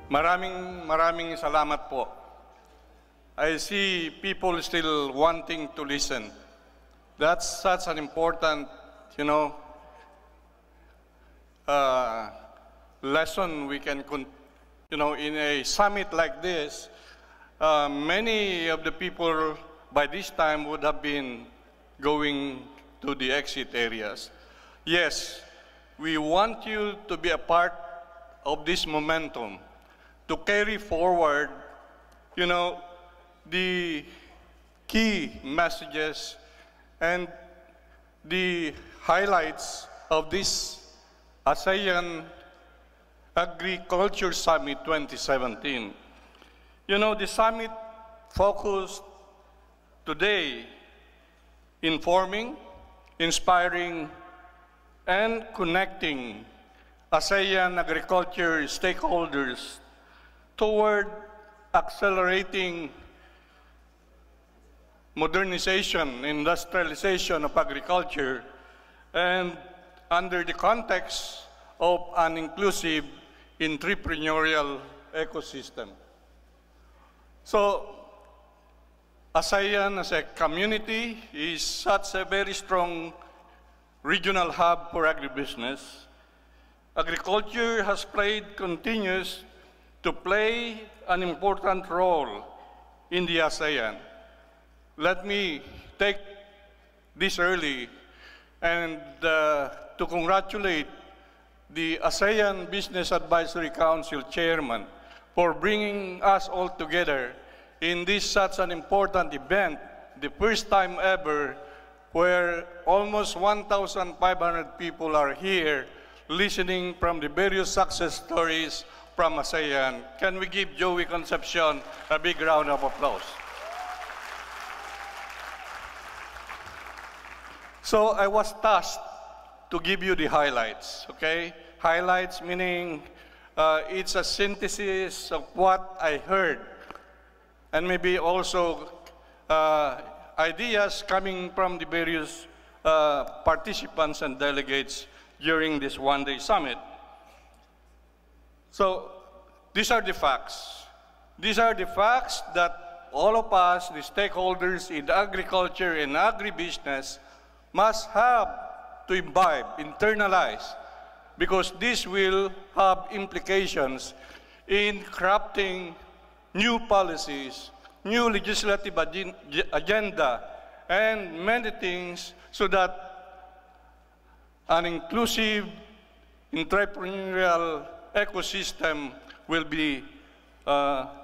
Maraming salamat po. I see people still wanting to listen. That's such an important, lesson we can, in a summit like this. Many of the people by this time would have been going to the exit areas. Yes, we want you to be a part of this momentum, to carry forward, the key messages and the highlights of this ASEAN Agriculture Summit 2017. The summit focused today informing, inspiring, and connecting ASEAN agriculture stakeholders toward accelerating modernization, industrialization of agriculture, and under the context of an inclusive intrapreneurial ecosystem. So, ASEAN as a community is such a very strong regional hub for agribusiness. Agriculture has continues to play an important role in the ASEAN. Let me take this early and to congratulate the ASEAN Business Advisory Council Chairman for bringing us all together in this such an important event, the first time ever where almost 1,500 people are here listening from the various success stories from ASEAN. Can we give Joey Concepcion a big round of applause? So I was tasked to give you the highlights, okay? Highlights meaning it's a synthesis of what I heard, and maybe also ideas coming from the various participants and delegates during this one-day summit. So these are the facts. These are the facts that all of us, the stakeholders in agriculture and agribusiness, must have to imbibe, internalize, because this will have implications in crafting new policies, new legislative agenda, and many things so that an inclusive entrepreneurial ecosystem will be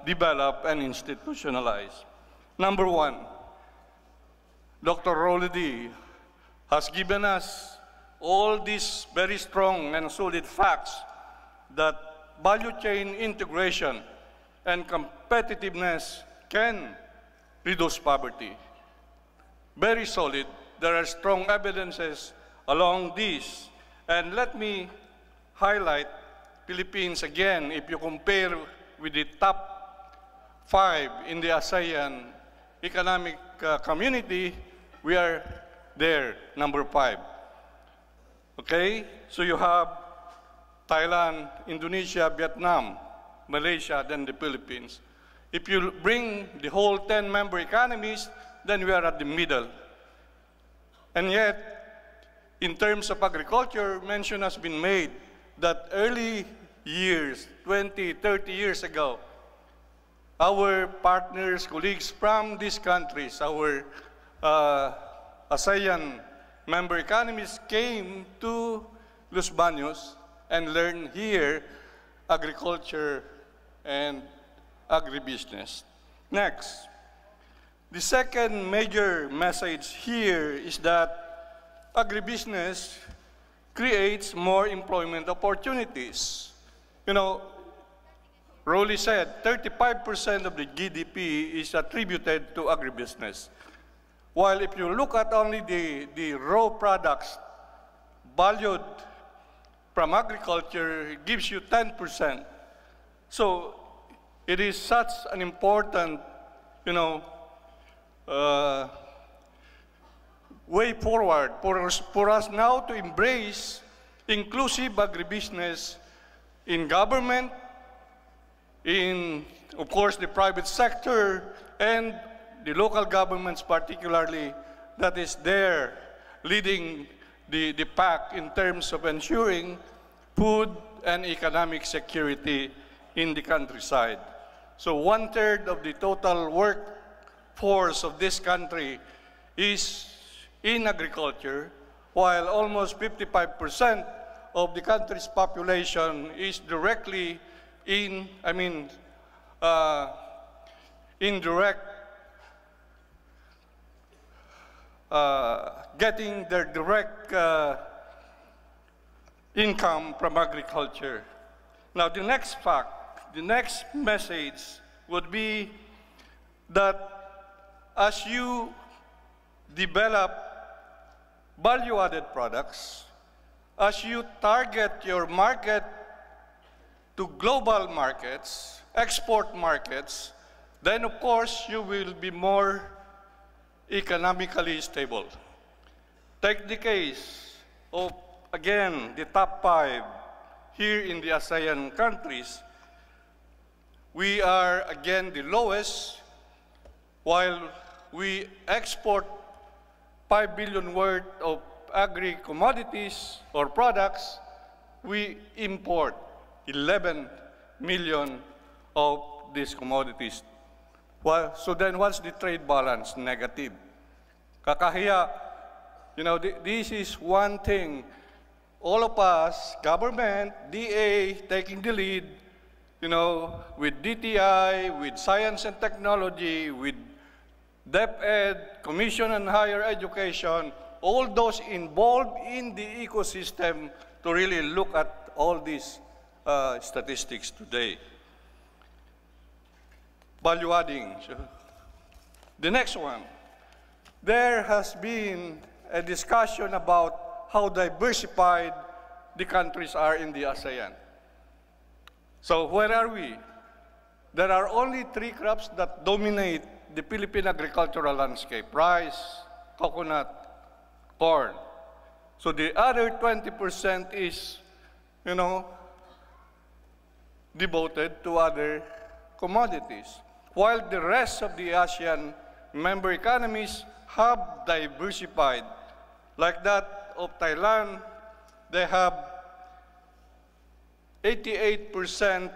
developed and institutionalized. Number one, Dr. Roledy has given us all these very strong and solid facts that value chain integration and competitiveness can reduce poverty. Very solid. There are strong evidences along this. And let me highlight Philippines again. If you compare with the top 5 in the ASEAN economic community, we are there, number 5. Okay? So you have Thailand, Indonesia, Vietnam, Malaysia, then the Philippines. If you bring the whole 10 member economies, then we are at the middle. And yet, in terms of agriculture, mention has been made that early years, 20, 30 years ago, our partners, colleagues from these countries, our ASEAN member economies came to Los Baños and learned here agriculture and agribusiness. Next, the second major message here is that agribusiness creates more employment opportunities. Rolly said 35% of the GDP is attributed to agribusiness. While if you look at only the raw products valued from agriculture, it gives you 10%. So it is such an important, way forward for us now to embrace inclusive agribusiness in government, in, of course, the private sector and the local governments particularly, that is there leading the pack in terms of ensuring food and economic security in the countryside. So 1/3 of the total workforce of this country is in agriculture, while almost 55% of the country's population is directly in, getting their direct income from agriculture. Now, the next fact, the next message would be that as you develop value-added products, as you target your market to global markets, export markets, then of course you will be more economically stable. Take the case of, again, the top 5 here in the Asean countries. We are, again, the lowest, while we export 5 billion worth of agri-commodities or products, we import 11 million of these commodities. Well, so then what's the trade balance? Negative. Kakahiya. You know, this is one thing. All of us, government, DA, taking the lead, you know, with DTI, with science and technology, with DepEd, Commission on Higher Education, all those involved in the ecosystem to really look at all these statistics today. Value adding. The next one. There has been a discussion about how diversified the countries are in the ASEAN. So where are we? There are only 3 crops that dominate the Philippine agricultural landscape: rice, coconut, corn. So the other 20% is, you know, devoted to other commodities, while the rest of the ASEAN member economies have diversified. Like that of Thailand, they have 88%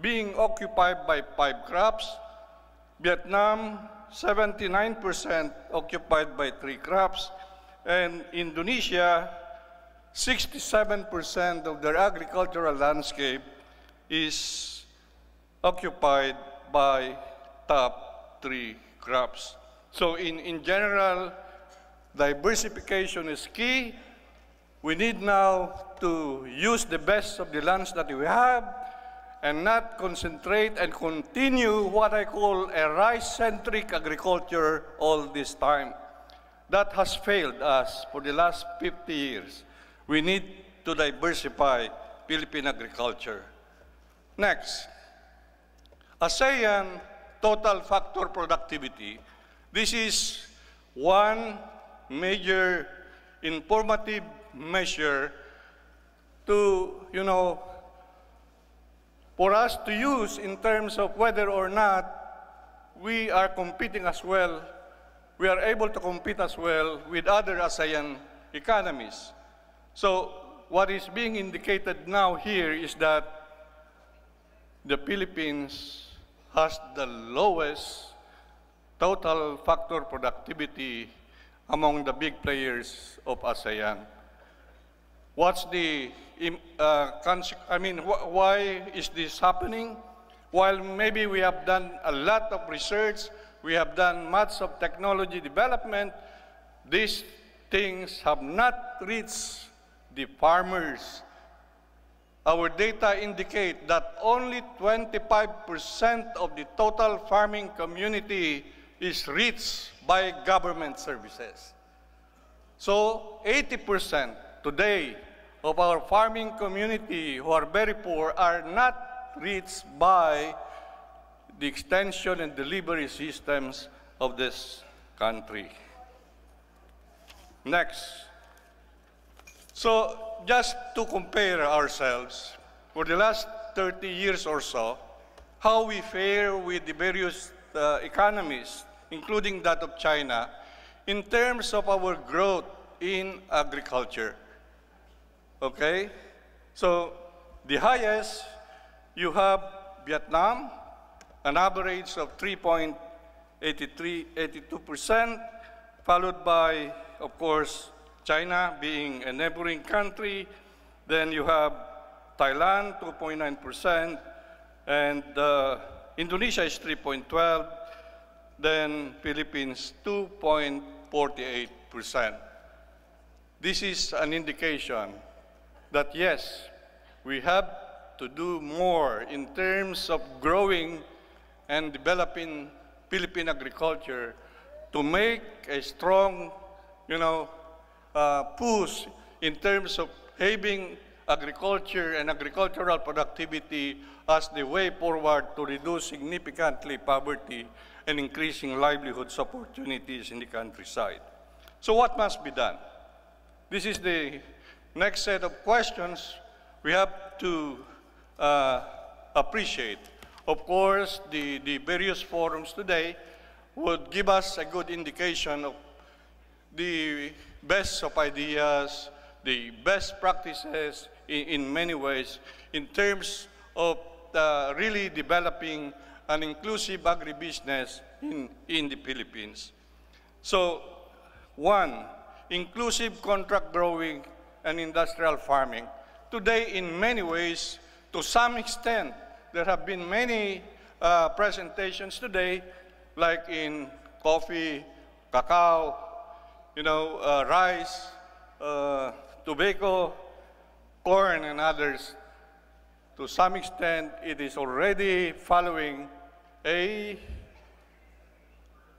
being occupied by 5 crops. Vietnam, 79% occupied by 3 crops. And Indonesia, 67% of their agricultural landscape is occupied by top 3 crops. So in general, diversification is key. We need now to use the best of the lands that we have and not concentrate and continue what I call a rice-centric agriculture all this time. That has failed us for the last 50 years. We need to diversify Philippine agriculture. Next, ASEAN total factor productivity. This is one major informative measure to, you know, for us to use in terms of whether or not we are competing as well, we are able to compete as well with other ASEAN economies. So what is being indicated now here is that the Philippines has the lowest total factor productivity among the big players of ASEAN. What's the, why is this happening? While maybe we have done a lot of research, we have done much of technology development, these things have not reached the farmers. Our data indicate that only 25% of the total farming community is reached by government services. So 80% today of our farming community who are very poor are not reached by the extension and delivery systems of this country. Next. So just to compare ourselves, for the last 30 years or so, how we fare with the various economies, including that of China, in terms of our growth in agriculture. Okay? So, the highest, you have Vietnam, an average of 3.82%, followed by, of course, China being a neighboring country. Then you have Thailand, 2.9%, and Indonesia is 3.12%, then Philippines, 2.48%. This is an indication that, yes, we have to do more in terms of growing and developing Philippine agriculture to make a strong, push in terms of having agriculture and agricultural productivity as the way forward to reduce significantly poverty and increasing livelihoods opportunities in the countryside. So what must be done? This is the next set of questions we have to appreciate. Of course, the various forums today would give us a good indication of the best of ideas, the best practices in many ways in terms of really developing an inclusive agribusiness in the Philippines. So, one, inclusive contract growing and industrial farming. Today, in many ways, to some extent, there have been many presentations today, like in coffee, cacao, rice, tobacco, corn, and others. To some extent, it is already following an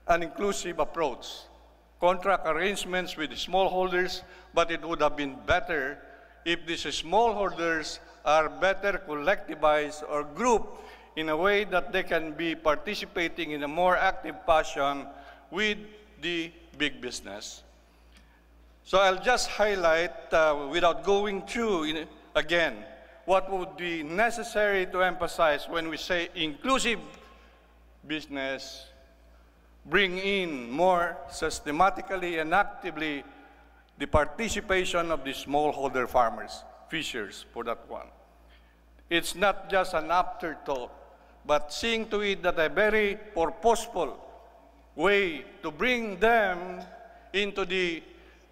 inclusive approach. Contract arrangements with smallholders, but it would have been better if these smallholders are better collectivized or grouped in a way that they can be participating in a more active fashion with the big business. So I'll just highlight, without going through again, what would be necessary to emphasize when we say inclusive business, bring in more systematically and actively the participation of the smallholder farmers, fishers, for that one. It's not just an afterthought, but seeing to it that a very purposeful way to bring them into the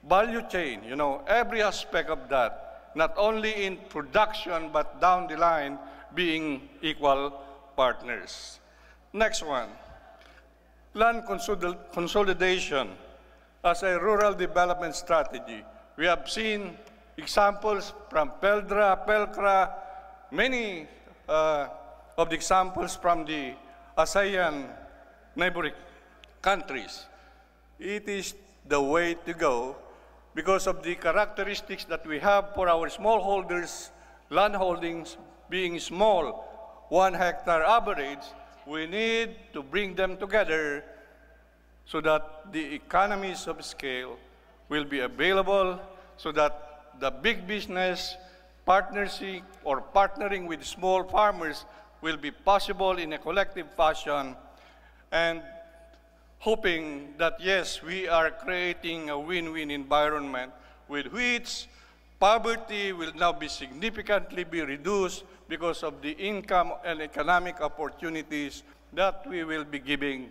value chain, every aspect of that, not only in production, but down the line, being equal partners. Next one, land consolidation as a rural development strategy. We have seen examples from Peldra, Pelcra, many of the examples from the Asean neighboring countries. It is the way to go because of the characteristics that we have for our smallholders, land holdings being small, 1 hectare average. We need to bring them together so that the economies of scale will be available, so that the big business partnership or partnering with small farmers will be possible in a collective fashion, and hoping that, yes, we are creating a win-win environment with which poverty will now be significantly reduced because of the income and economic opportunities that we will be giving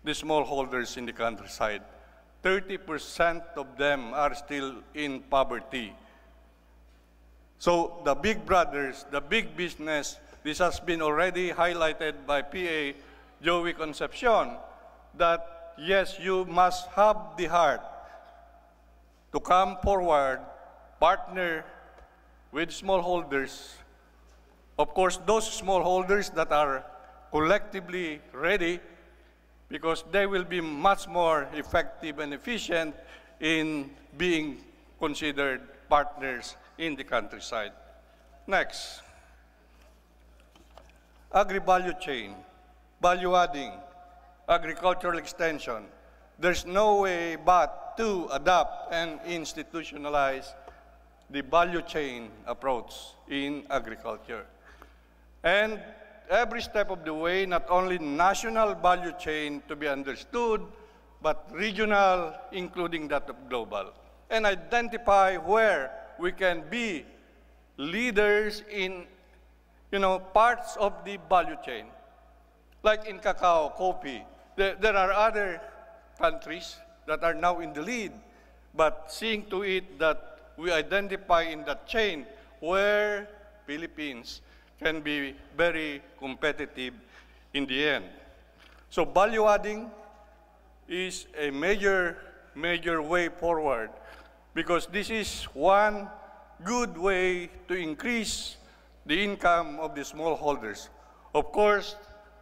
the smallholders in the countryside. 30% of them are still in poverty. So the big brothers, the big business, this has been already highlighted by PA Joey Concepcion, that yes, you must have the heart to come forward, partner with smallholders. Of course, those smallholders that are collectively ready, because they will be much more effective and efficient in being considered partners in the countryside. Next, agri-value chain, value adding, agricultural extension. There's no way but to adopt and institutionalize the value chain approach in agriculture. And every step of the way, not only national value chain to be understood, but regional, including that of global, and identify where we can be leaders in, parts of the value chain. Like in cacao, coffee, there are other countries that are now in the lead, but seeing to it that we identify in that chain where Philippines can be very competitive in the end. So value adding is a major way forward, because this is one good way to increase the income of the smallholders. Of course,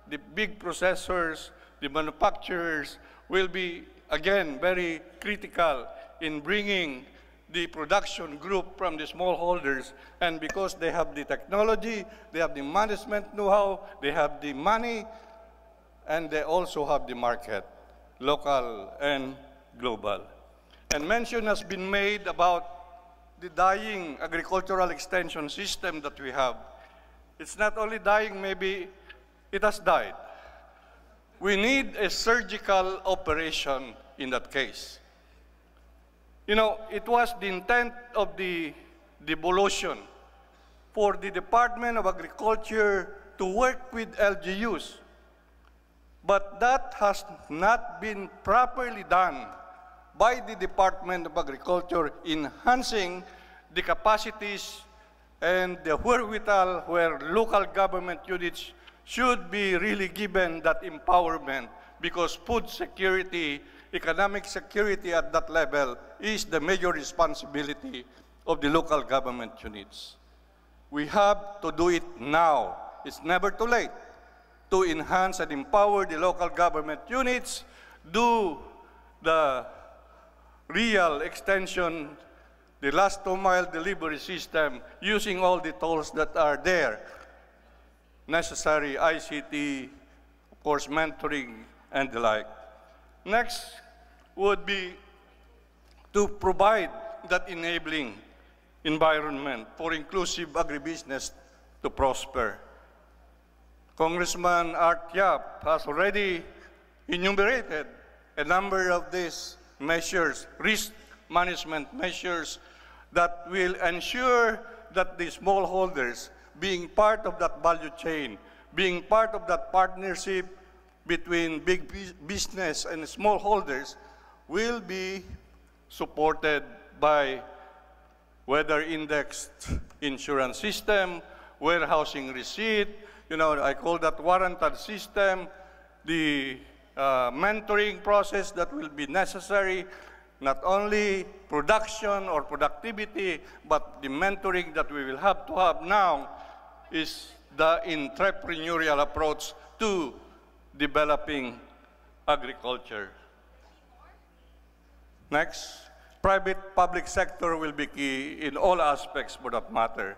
the big processors, the manufacturers will be, again, very critical in bringing the production group from the smallholders, and because they have the technology, they have the management know-how, they have the money, and they also have the market, local and global. And mention has been made about the dying agricultural extension system that we have. It's not only dying, maybe it has died. We need a surgical operation in that case. It was the intent of the devolution for the Department of Agriculture to work with LGUs, but that has not been properly done by the Department of Agriculture, enhancing the capacities and the wherewithal where local government units should be really given that empowerment, because food security, economic security at that level is the major responsibility of the local government units. We have to do it now. It's never too late to enhance and empower the local government units, do the real extension, the last 2-mile delivery system, using all the tools that are there, necessary ICT, of course, mentoring, and the like. Next would be to provide that enabling environment for inclusive agribusiness to prosper. Congressman Art Yap has already enumerated a number of these measures, risk management measures, that will ensure that the smallholders, being part of that value chain, being part of that partnership between big business and smallholders, will be supported by weather indexed insurance system, warehousing receipt, I call that warranted system, the mentoring process that will be necessary, not only production or productivity, but the mentoring that we will have to have now is the intrapreneurial approach to developing agriculture. Next, private-public sector will be key in all aspects for that matter.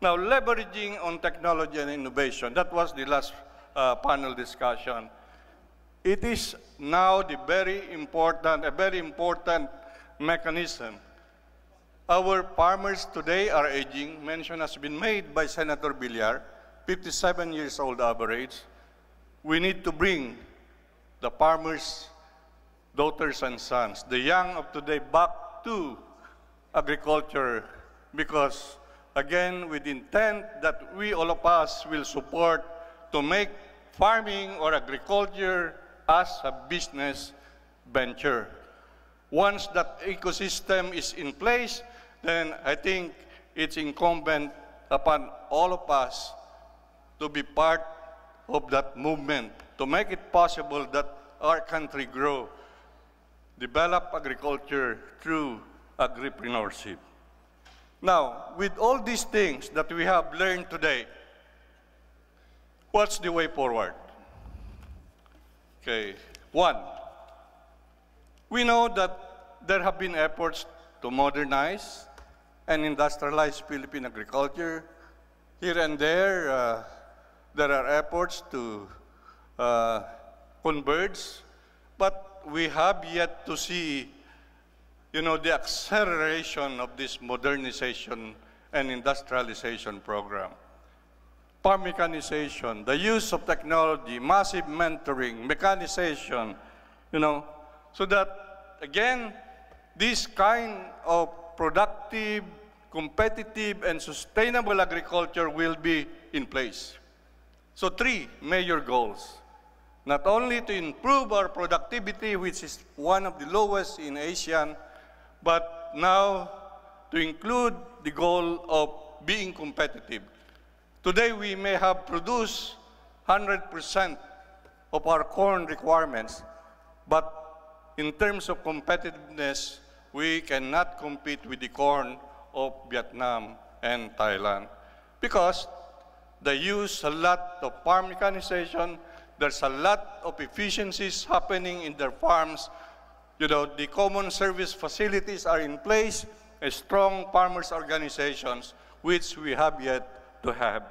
Now, leveraging on technology and innovation, that was the last panel discussion. It is now a very important mechanism. Our farmers today are aging. Mention has been made by Senator Villar, 57 years old average. We need to bring the farmers' daughters and sons, the young of today, back to agriculture, because, again, with intent that we, all of us, will support to make farming or agriculture as a business venture. Once that ecosystem is in place, then I think it's incumbent upon all of us to be part of that movement, to make it possible that our country grow, develop agriculture through agripreneurship. Now, with all these things that we have learned today, what's the way forward? Okay, one, we know that there have been efforts to modernize and industrialize Philippine agriculture. Here and there are efforts to converge, but we have yet to see, the acceleration of this modernization and industrialization program. farm mechanization, the use of technology, massive mentoring, mechanization, so that, again, this kind of productive, competitive, and sustainable agriculture will be in place. So 3 major goals. Not only to improve our productivity, which is one of the lowest in Asean, but now to include the goal of being competitive. Today, we may have produced 100% of our corn requirements, but in terms of competitiveness, we cannot compete with the corn of Vietnam and Thailand because they use a lot of farm mechanization. There's a lot of efficiencies happening in their farms. The common service facilities are in place, a strong farmers organizations, which we have yet to have.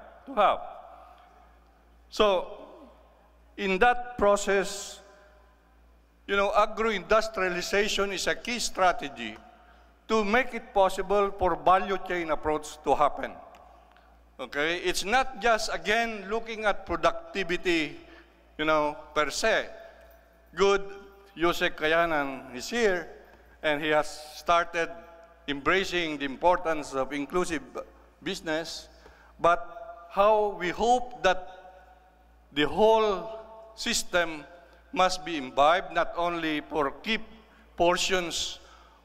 So, in that process, agro-industrialization is a key strategy to make it possible for value chain approach to happen. Okay? It's not just, again, looking at productivity, per se. Good, Yusek Kayanan is here, and he has started embracing the importance of inclusive business, but how we hope that the whole system must be imbibed, not only for key portions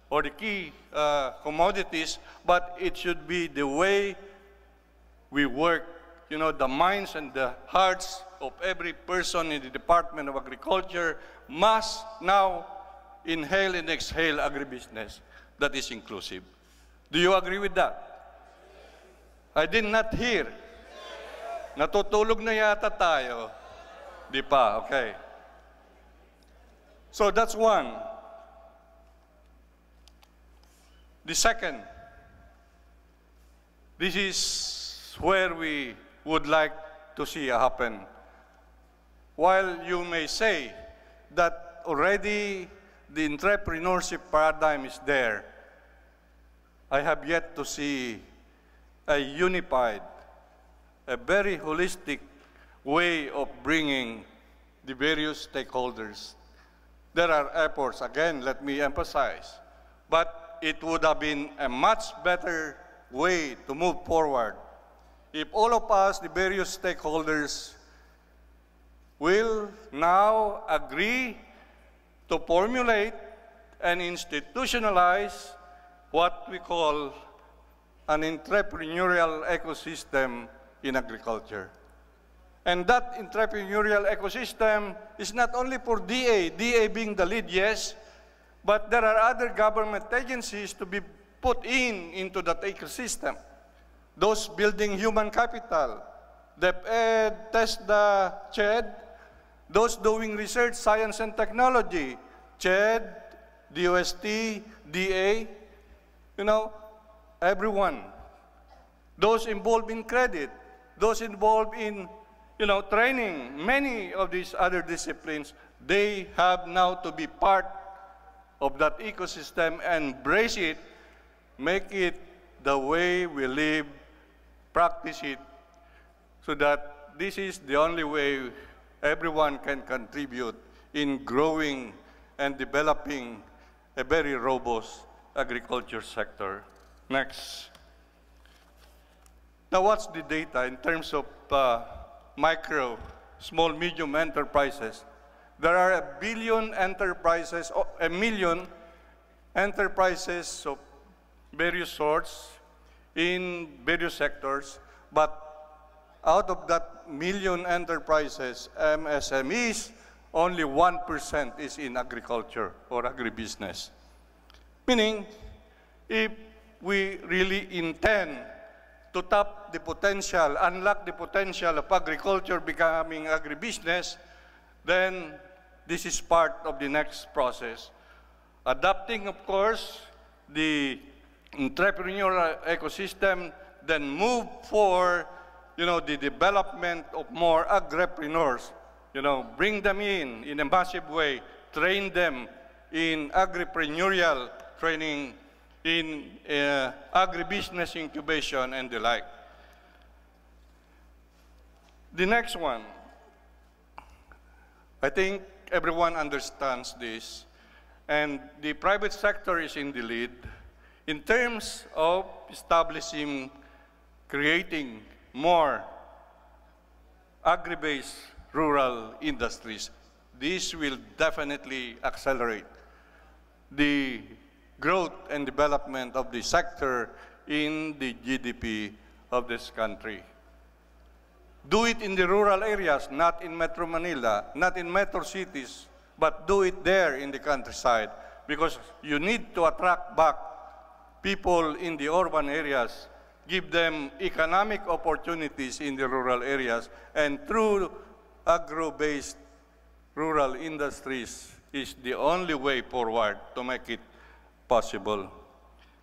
or the key commodities, but it should be the way we work, the minds and the hearts of every person in the Department of Agriculture must now inhale and exhale agribusiness that is inclusive. Do you agree with that? I did not hear. Natutulog na yata tayo. Di pa, okay. So that's one. The second, this is where we would like to see happen. While you may say that already the entrepreneurship paradigm is there, I have yet to see a unified, a very holistic way of bringing the various stakeholders. There are efforts, again, let me emphasize, but it would have been a much better way to move forward if all of us, the various stakeholders, will now agree to formulate and institutionalize what we call an intrapreneurial ecosystem in agriculture. And that intrapreneurial ecosystem is not only for DA being the lead, yes, but there are other government agencies to be put into that ecosystem. Those building human capital, DepEd, TESDA, CHED, those doing research, science and technology, CHED, DOST, DA, everyone. Those involved in credit, those involved in, training, many of these other disciplines, they have now to be part of that ecosystem and embrace it, make it the way we live, practice it, so that this is the only way everyone can contribute in growing and developing a very robust agriculture sector. Next. Now, what's the data in terms of micro, small, medium enterprises? There are 1 billion enterprises, 1 million enterprises of various sorts in various sectors, but out of that 1 million enterprises, MSMEs, only 1% is in agriculture or agribusiness. Meaning, if we really intend to tap the potential, unlock the potential of agriculture becoming agribusiness, then this is part of the next process. Adapting, of course, the intrapreneurial ecosystem, then move for, the development of more agripreneurs, bring them in a massive way, train them in agripreneurial training, in agribusiness incubation and the like. The next one, I think everyone understands this, and the private sector is in the lead in terms of establishing, creating more agri-based rural industries. This will definitely accelerate the growth and development of the sector in the GDP of this country. Do it in the rural areas, not in Metro Manila, not in metro cities, but do it there in the countryside, because you need to attract back people in the urban areas, give them economic opportunities in the rural areas, and through agro-based rural industries is the only way forward to make it possible.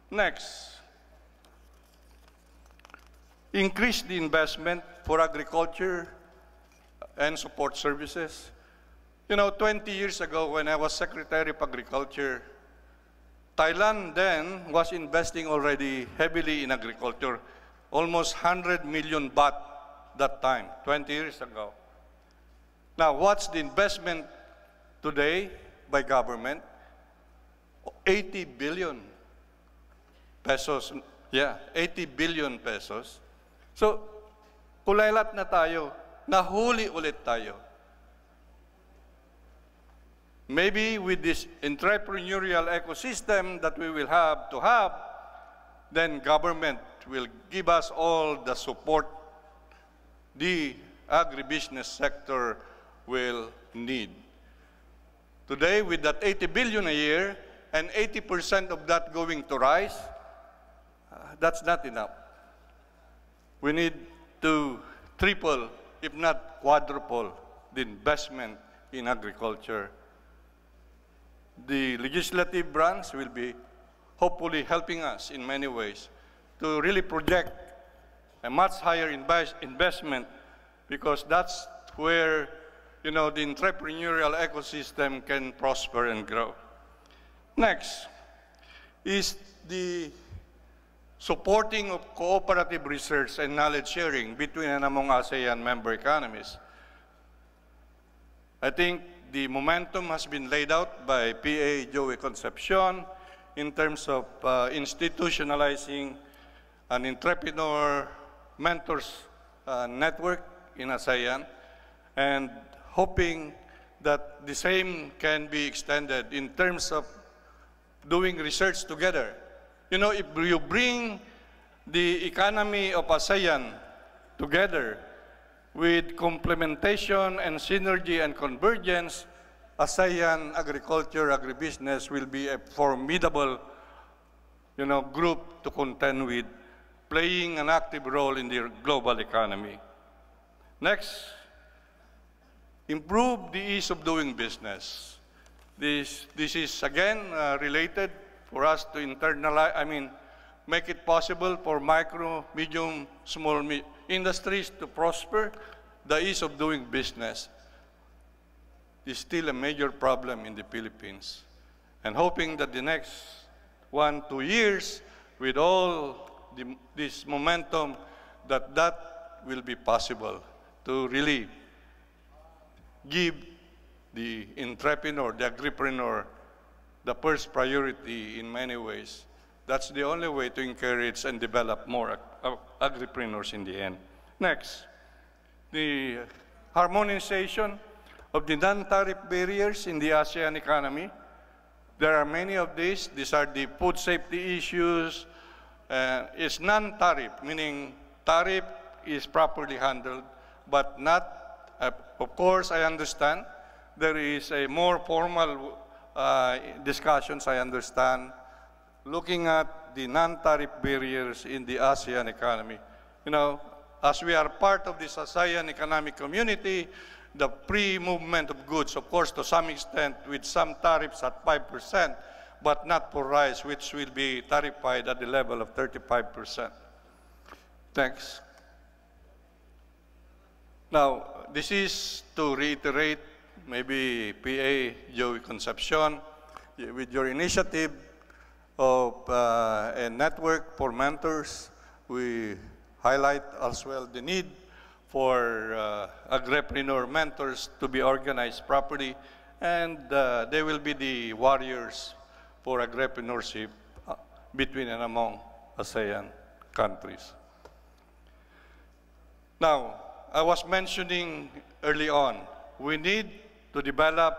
Next, increase the investment for agriculture and support services. You know, 20 years ago when I was Secretary of Agriculture, Thailand then was investing already heavily in agriculture, almost 100 million baht that time, 20 years ago. Now, what's the investment today by government? 80 billion pesos. Yeah, 80 billion pesos. So, kulaylat na tayo, nahuli ulit tayo. Maybe with this intrapreneurial ecosystem that we will have to have, then government will give us all the support the agribusiness sector will need. Today, with that 80 billion a year, and 80% of that going to rice, that's not enough. We need to triple, if not quadruple, the investment in agriculture. The legislative branch will be hopefully helping us in many ways to really project a much higher investment, because that's where, you know, the entrepreneurial ecosystem can prosper and grow. Next is the supporting of cooperative research and knowledge sharing between and among ASEAN member economies. I think the momentum has been laid out by PA Joey Concepcion in terms of institutionalizing an entrepreneur mentors network in ASEAN, and hoping that the same can be extended in terms of doing research together. You know, if you bring the economy of ASEAN together with complementation and synergy and convergence, ASEAN agriculture, agribusiness will be a formidable, you know, group to contend with, playing an active role in the global economy. Next, improve the ease of doing business. This is again related for us to internalize, make it possible for micro, medium, small industries to prosper. The ease of doing business is still a major problem in the Philippines. And hoping that the next 1-2 years, with all this momentum, that will be possible to really give the entrepreneur, the agripreneur, the first priority in many ways. That's the only way to encourage and develop more agripreneurs in the end. Next, the harmonization of the non-tariff barriers in the ASEAN economy. There are many of these. These are the food safety issues. It's non-tariff, meaning tariff is properly handled, but not, of course, I understand. There is a more formal discussions, I understand, looking at the non-tariff barriers in the ASEAN economy. You know, as we are part of this ASEAN economic community, the free movement of goods, of course, to some extent, with some tariffs at 5%, but not for rice, which will be tariffied at the level of 35%. Thanks. Now, this is to reiterate, maybe PA Joey Concepcion, with your initiative of a network for mentors, we highlight as well the need for agripreneur mentors to be organized properly, and they will be the warriors for agripreneurship between and among ASEAN countries. Now, I was mentioning early on, we need to develop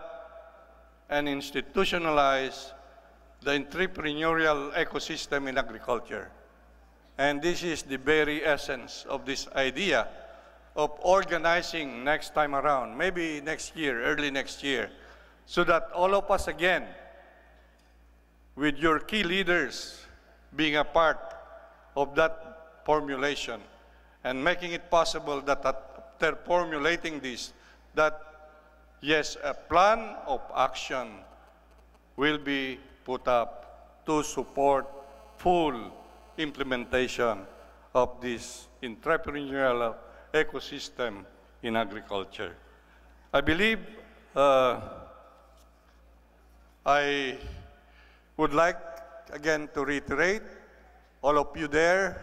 and institutionalize the entrepreneurial ecosystem in agriculture. And this is the very essence of this idea of organizing next time around, maybe next year, early next year, so that all of us again, with your key leaders being a part of that formulation and making it possible that after formulating this, that yes, a plan of action will be put up to support full implementation of this entrepreneurial ecosystem in agriculture. I believe I would like again to reiterate, all of you there,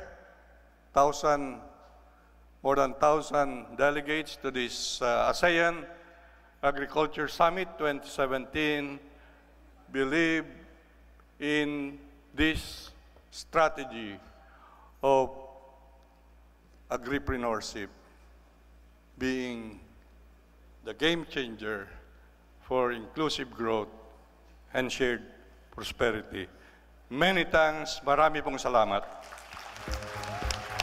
more than 1,000 delegates to this ASEAN Agriculture Summit 2017, believe in this strategy of agripreneurship being the game changer for inclusive growth and shared prosperity. Many thanks. Marami pong salamat.